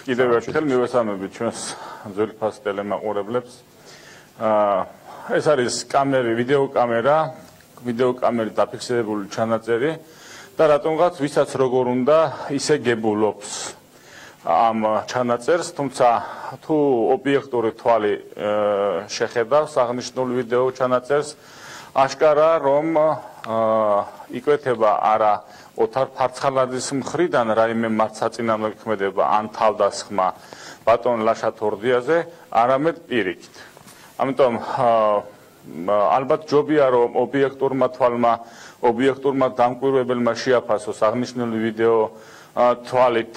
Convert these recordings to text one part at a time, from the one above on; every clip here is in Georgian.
კიდევ ერთხელ მივესალმებით ჩვენს ძვირფას ტელემაყურებლებს. ეს არის ვიდეო კამერით დაფიქსირებული ჩანაწერი და რატომღაც ვისაც როგორ უნდა ისე გებულობს ამ ჩანაწერს, თუმცა თუ ობიექტური თვალი შეხედავს აღნიშნულ ვიდეო ჩანაწერს, აშკარა რომ იკვეთება არა ოთარ ფარცხალაძის მხრიდან რაიმე მართსაწინააღმდეგო ქმედება ან თავდასხმა ბატონ ლაშა თორდიაზე, არამედ პირიქით. ამიტომ ალბათ ჯობია რომ ობიექტურმა დამკვირვებელმა შეაფასოს აღნიშნული ვიდეო თვალით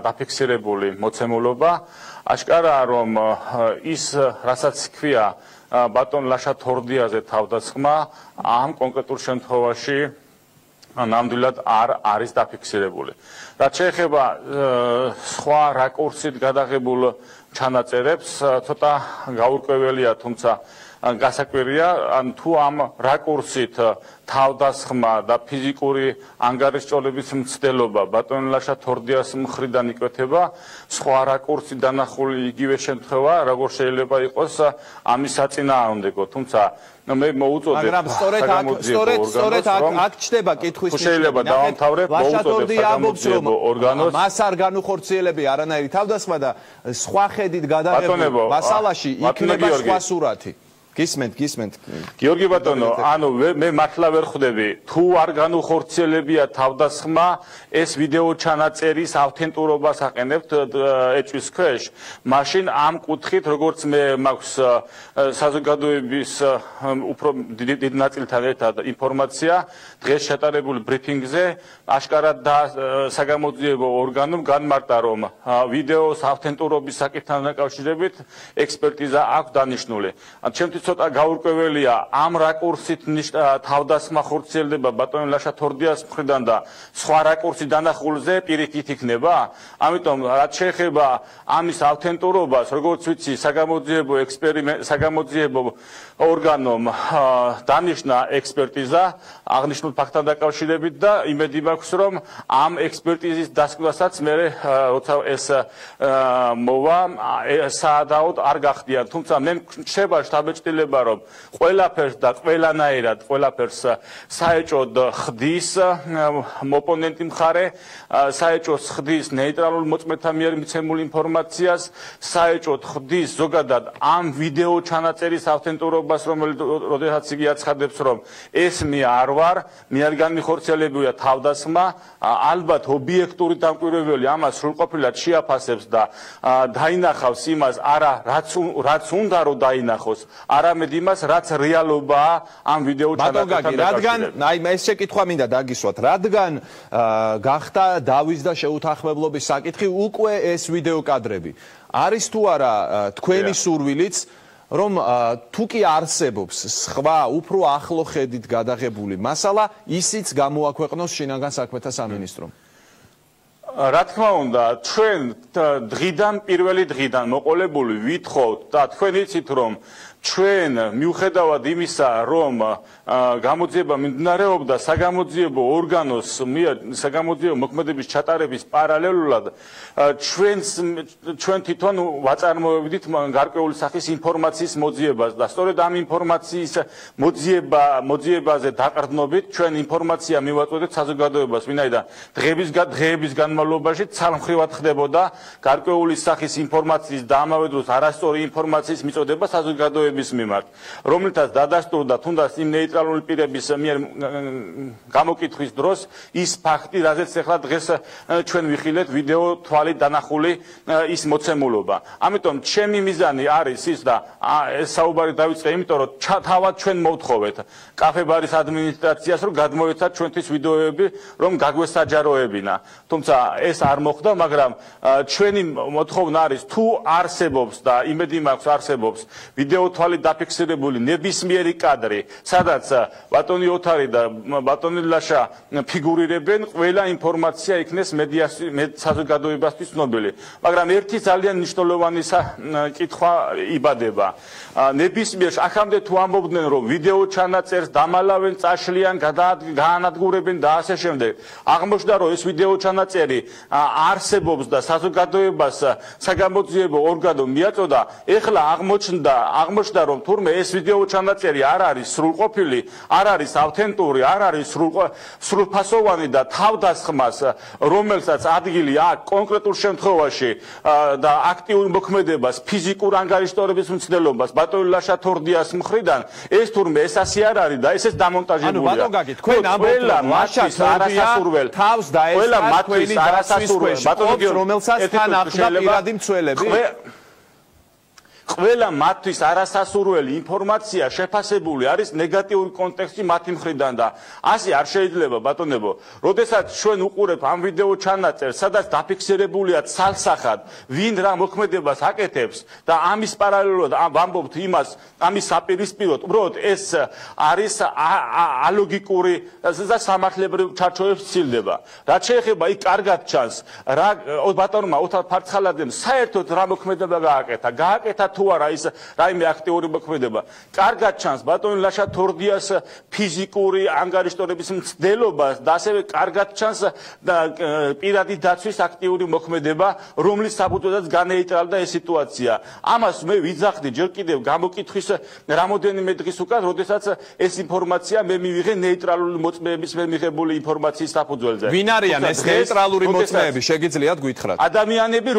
დაფიქსირებული მოცემულობა. აშკარაა რომ ის რასაც ქვია ბატონ ლაშა თორდიაზე თავდასხმა ამ კონკრეტულ შემთხვევაში ნამდვილად არ არის დაფიქსირებული. რაც შეეხება სხვა რაკურსით გადაღებულ ჩანაწერებს, ცოტა გაურკვეველია, თუმცა გასაკვირია, ან თუ ამ რაკურსით თავდასხმა და ფიზიკური ანგარიშჭოლების მცდელობა ბატონ ლაშა თორდიას მხრიდან იკვეთება, სხვა რაკურსით დანახული იგივე შემთხვევა, როგორ შეიძლება იყოს ამის საწინააღმდეგო, თუმცა მე მოუწოდებ სწორედ აქ ჩდება კითხვის ნიშანი. შეიძლება დავამთავრებ, მოუწოდებ საგამოძიებო ორგანოს მას არ განუხორციელებია არანაირი თავდასხმა და სხვა ხედით გადაღებულ მასალაში იქნება სხვა სურათი. გისმენთ. გიორგი ბატონო, ანუ მე მართლა ვერ ხვდები, თუ არ განუხორციელებია თავდასხმა, ეს ვიდეო ჩანაწერის ავთენტურობას აყენებთ ეჭვის ქვეშ, მაშინ ამ კუთხით, როგორც მე მაქვს საზოგადოების უფრო დიდ ნაწილთან ერთად ინფორმაცია, დღეს შეტარებული ბრიფინგზე აშკარად და საგამოძიებო ორგანომ განმარტა, რომ ვიდეოს ავთენტურობის საკითხთან დაკავშირებით ექსპერტიზა აქვს დანიშნული. ჩემთვის ცოტა გაურკვეველია ამ რაკურსით თავდასხმა ხორციელდება ბატონ ლაშა თორდიას მხრიდან და სხვა რაკურსით დანახულზე პირიქით იქნება. ამიტომ რაც შეეხება ამის ავთენტურობას, როგორც ვიცი, საგამოძიებო ორგანომ დანიშნა ექსპერტიზა აღნიშნულ ფაქტთან დაკავშირებით და იმედი მაქვს, რომ ამ ექსპერტიზის დასკვნასაც მე როცა ეს მოვა საადაოდ არ გახდიან. თუმცა მე მრჩება შთაბეჭდილება, რომ ყველაფერს და ყველანაირად ყველაფერს საეჭოდ ხდის ოპონენტი მხარე, საეჭოდ ხდის ნეიტრალურ მოწმეთა მიერ მიცემულ ინფორმაციას, საეჭოდ ხდის ზოგადად ამ ვიდეო ჩანაწერის ავთენტურობას, რომელსაც იგი აცხადებს, რომ ეს მე არ ვარ, მე არ განიხორციელებია თავდასხმა, ალბათ ობიექტური დამკვირვებელი ამას სრულყოფილად შეაფასებს და დაინახავს იმას, არა რაც უნდა რომ დაინახოს, არამედ იმას, რაც რეალობაა ამ ვიდეო ჩანაწერთან დაკავშირებით. აი ეს შეკითხვა მინდა დაგისვათ, რადგან გახდა დავის და შეუთანხმებლობის საკითხი უკვე ეს ვიდეო კადრები. არის თუ არა თქვენი სურვილიც, რომ თუ კი არსებობს სხვა უფრო ახლო ხედით გადაღებული მასალა, ისიც გამოაქვეყნოს შინაგან საქმეთა სამინისტრომ? რა თქმა უნდა, ჩვენ პირველი დღიდან მოყოლებული ვითხოვთ და თქვენ იცით, რომ ჩვენ მიუხედავად იმისა, რომ გამოძიება მიმდინარეობდა საგამოძიებო ორგანოს საგამოძიებო მოქმედების ჩატარების პარალელურად, ჩვენ თვითონ ვაწარმოებდით გარკვეული სახის ინფორმაციის მოძიებას და სწორედ ამ ინფორმაციის მოძიებაზე დაყრდნობით ჩვენ ინფორმაცია მივაწოდეთ საზოგადოებას, ვინაიდან დღეების განმავლობაში ცალმხრივად ხდებოდა გარკვეული სახის ინფორმაციის და ამავე დროს არასწორი ინფორმაციის მიწოდება საზოგადოების მიმართ, რომლითაც დადასტურდა თუნდაც იმ ნეიტრალური პირების მიერ გამოკითხვის დროს ის ფაქტი, რაზეც ახლა დღეს ჩვენ ვიხილეთ ვიდეო თვალით დანახული ის მოცემულობა. ამიტომ ჩემი მიზანი არის ის და ეს საუბარი დავიწყე, იმიტომ რომ თავად ჩვენ მოვთხოვეთ კაფე-ბარის ადმინისტრაციას, რომ გადმოეცათ ჩვენთვის ვიდეოები, რომ გაგვესაჯაროებინა. თუმცა ეს არ მოხდა, მაგრამ ჩვენი მოთხოვნა არის, თუ არსებობს და იმედი მაქვს არსებობს ვიდეო თვალით დაფიქსირებული ნებისმიერი კადრი, სადაც ბატონი ოთარი და ბატონი ლაშა ფიგურირებენ, ყველა ინფორმაცია იქნეს საზოგადოებისთვის ცნობილი. მაგრამ ერთი ძალიან მნიშვნელოვანი კითხვა იბადება. ნებისმიერ აქამდე თუ ამბობდნენ, რომ ვიდეო ჩანაწერს დამალავენ, წაშლიან, გაანადგურებენ და ასე შემდეგ. აღმოჩნდა, რომ ეს ვიდეო ჩანაწერი პროკურორი არსებობს და საზოგადოებას საგამოძიებო ორგანო მიაწოდა, ეხლა აღმოჩნდა რომ თურმე ეს ვიდეო ჩანაწერი არ არის სრულყოფილი, არ არის ავთენტური, არ არის სრულფასოვანი და თავდასხმას, რომელსაც ადგილი აქვს კონკრეტულ შემთხვევაში და აქტიურ მოქმედებას, ფიზიკურ ანგარიშტორების მცდელობას ბატონ ლაშა თორდიას მხრიდან, ეს თურმე ეს ასე არ არის და ესეც დამონტაჟებულია. ბატონ გაგი, თქვენ ამბობთ რომ ლაშა თორდია თავს დაესწრა თქვენი დაცვის ბატონ რომელსაც თან ახლდა პირადი მცველები. ყველა მათთვის არასასურველი ინფორმაცია შეფასებული არის ნეგატიური კონტექსტი მათი მხრიდან და ასე არ შეიძლება ბატონებო, როდესაც ჩვენ უყურებ ამ ვიდეო ჩანაწერს, სადაც დაფიქსირებულია ცალსახად, ვინ რა მოქმედებას აკეთებს და ამის პარალელურად ვამბობთ იმას, ამის საპირისპიროდ, უბრალოდ ეს არის ალოგიკური და სამართლებრივ ჩარჩოებს სცილდება. რაც შეეხება იქ კარგად ჩანს, რა ბატონმა ოთარ ფარცხალაძემ საერთოდ რა მოქმედება გააკეთა თუ არა ის რაიმე აქტიური მოქმედება. კარგად ჩანს ბატონ ლაშა თორდიას ფიზიკური ანგარიშტორების მცდელობა და ასევე კარგად ჩანს პირადი დაცვის აქტიური მოქმედება, რომლის საფუძველზეც განეიტრალდა ეს სიტუაცია. ამას მე ვიძახდი ჯერ კიდევ გამოკითხვის რამოდენიმე დღის უკან, როდესაც ეს ინფორმაცია მე მივიღე ნეიტრალური მოწმეების მე მიღებული ინფორმაციის საფუძველზე. ვინ არიან ეს ნეიტრალური მოწმეები, შეგიძლიათ გითხრათ? ადამიანები,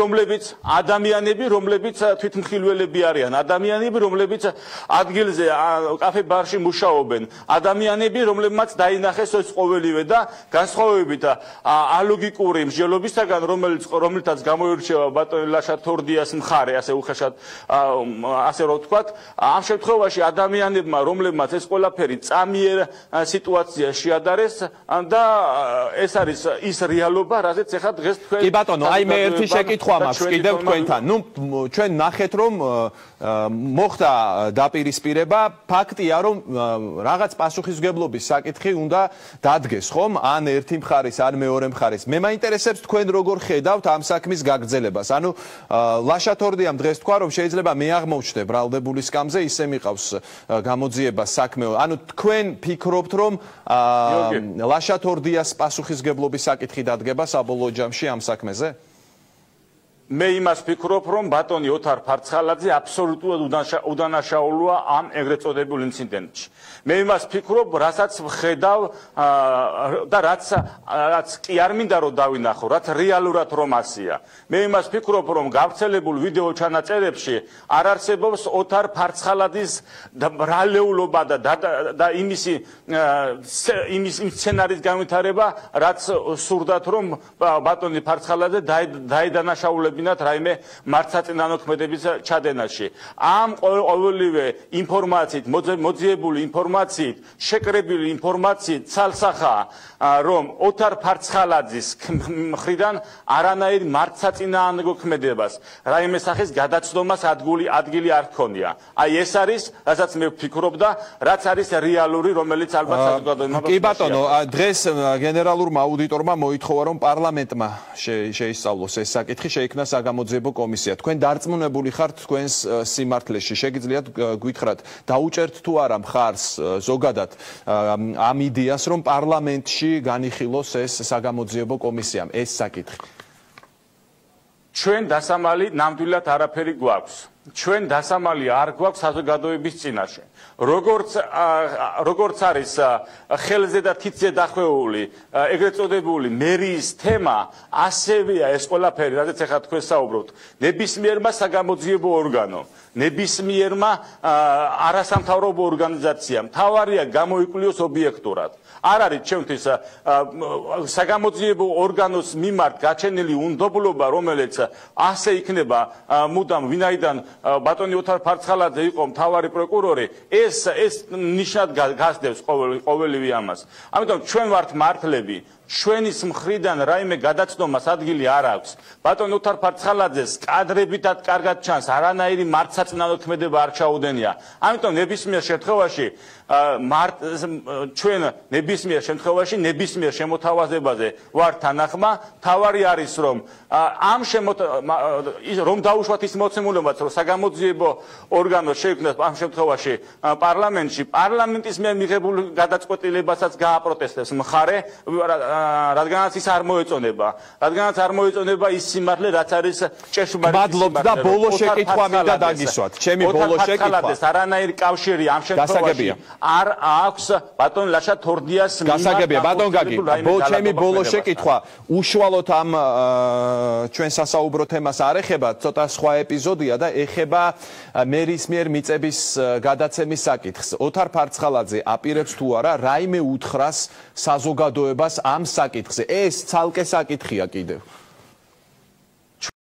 რომლებიც თვითმხილველები არიან, ადამიანები, რომლებიც ადგილზე კაფე ბარში მუშაობენ, ადამიანები, რომლებმაც დაინახეს ეს ყოველივე და განსხვავებით ალოგიკური მსჯელობისაგან, რომელთაც გამოირჩევა ბატონ ლაშა თორდიას მხარე, ასე უხეშად ასე რომ ვთქვათ, ამ შემთხვევაში ადამიანებმა, რომლებმაც ეს ყველაფერი წამიერ სიტუაცია შეადარეს და ეს არის ის რეალობა, რაზეც ეხლა დღეს თქვენ კი ბატონო, აი მე ერთი შეკითხვა მაქვს კიდევ თქვენთან. ნუ ჩვენ ნახეთ რომ მოხდა დაპირისპირება, ფაქტია რომ რაღაც პასუხისმგებლობის საკითხი უნდა დადგეს, ხომ? ან ერთი მხარის, ან მეორე მხარის. მე მაინტერესებს თქვენ როგორ ხედავთ ამ საქმის გაგრძელებას. ანუ ლაშა თორდიამ დღეს თქვა რომ შეიძლება მე აღმოჩნდე ბრალდებული სკამზე, ისე მიყავს გამოძიება საქმე. ანუ თქვენ ფიქრობთ რომ ლაშა თორდიას პასუხისმგებლობის საკითხი დადგება საბოლოო ჯამში ამ საქმეზე? მე იმას ვფიქრობ, რომ ბატონი ოთარ ფარცხალაძე აბსოლუტურად უდანაშაულოა ამ ეგრეთ წოდებულ ინციდენტში. მე იმას ვფიქრობ, რასაც ვხედავ და რაც კი არ მინდა რომ დავინახო, რაც რეალურად რომ ასია. მე იმას ვფიქრობ, რომ გავრცელებულ ვიდეო ჩანაწერებში არ არსებობს ოთარ ფარცხალაძის ბრალეულობა და იმის სცენარის განვითარება, რაც სურდათ რომ ბატონი ფარცხალაძე დაედანაშაულებინათ რაიმე მართლწინააღმდეგობის ჩადენაში. ამ ყოველივე ინფორმაციით, მოძიებული ინფორმაციით, შეკრებილი ინფორმაციით ცალსახაა, რომ ოთარ ფარცხალაძის მხრიდან არანაირ მართლწინააღმდეგობას, რაიმე სახის გადაცდომას ადგილი არ ჰქონია. აი ეს არის, რასაც მე ვფიქრობ და რაც არის რეალური, რომელიც ალბათ საზოგადოებამ კი ბატონო, დღეს გენერალურმა აუდიტორმა მოითხოვა, რომ პარლამენტმა შეისწავლოს ეს საკითხი, შეიქმნა საგამოძიებო კომისია. თქვენ დარწმუნებული ხართ თქვენს სიმართლეში? შეგიძლიათ გითხრათ, დაუჭერთ თუ არა მხარს ზოგადად ამ იდეას, რომ პარლამენტში განიხილოს ეს საგამოძიებო კომისიამ ეს საკითხი? ჩვენ დასამალი ნამდვილად არაფერი გვაქვს. ჩვენ დასამალი არ გვაქვს საზოგადოების წინაშე. როგორც არის ხელზე და თითზე დახვეული ეგრეთ წოდებული მერიის თემა, ასევეა ეს ყველაფერი, რადგან ახლა თქვენ საუბრობთ, ნებისმიერმა საგამოძიებო ორგანო, ნებისმიერმა არასამთავრობო ორგანიზაციამ თავარია გამოიკვლიოს ობიექტურად. არ არის ჩემთვის საგამოძიებო ორგანოს მიმართ გაჩენილი უნდობლობა, რომელიც ასე იქნება მუდამ ვინაიდან ბატონი ოთარ ფარცხალაძე იყო მთავარი პროკურორი, ეს ნიშნად გასდევს ყოველივე ამას. ამიტომ ჩვენ ვართ მართლები, ჩვენის მხრიდან რაიმე გადაცდომას ადგილი არ აქვს. ბატონ ოთარ ფარცხალაძეს კადრებითად კარგად ჩანს, არანაირი მართლწინააღმდეგობა არ ჩაუდენია. ამიტომ ნებისმიერ შემთხვევაში ჩვენ ნებისმიერ შემთხვევაში ნებისმიერ შემოთავაზებაზე ვართ თანახმა. თავარი არის რომ რომ დაუშვათ ის მოცემულობაც, რომ საგამოძიებო ორგანო შეიქმნას ამ შემთხვევაში პარლამენტში, პარლამენტის მიერ მიღებულ გადაწყვეტილებასაც გააპროტესტებს მხარე, რადგანაც ის არ მოეწონება. რადგანაც არ მოეწონება ის სიმართლე, რაც არის ჭეშმარიტი მადლობთ და ბოლო შეკითხვა მინდა დაგისვათ. ჩემი ბოლო შეკითხვა. არანაირი კავშირი ამ შემთხვევაში არ აქვს ბატონ ლაშა თორდიას გასაგებია ბატონ გაგი. ჩემი ბოლო შეკითხვა უშუალოდ ამ ჩვენ სასაუბრო თემას არ ეხება, ცოტა სხვა ეპიზოდია და ეხება მერის მიერ მიწების გადაცემის საკითხს. ოთარ ფარცხალაძე აპირებს თუ არა რაიმე უთხრას საზოგადოებას ამ საკითხზე. ეს ცალკე საკითხია კიდევ.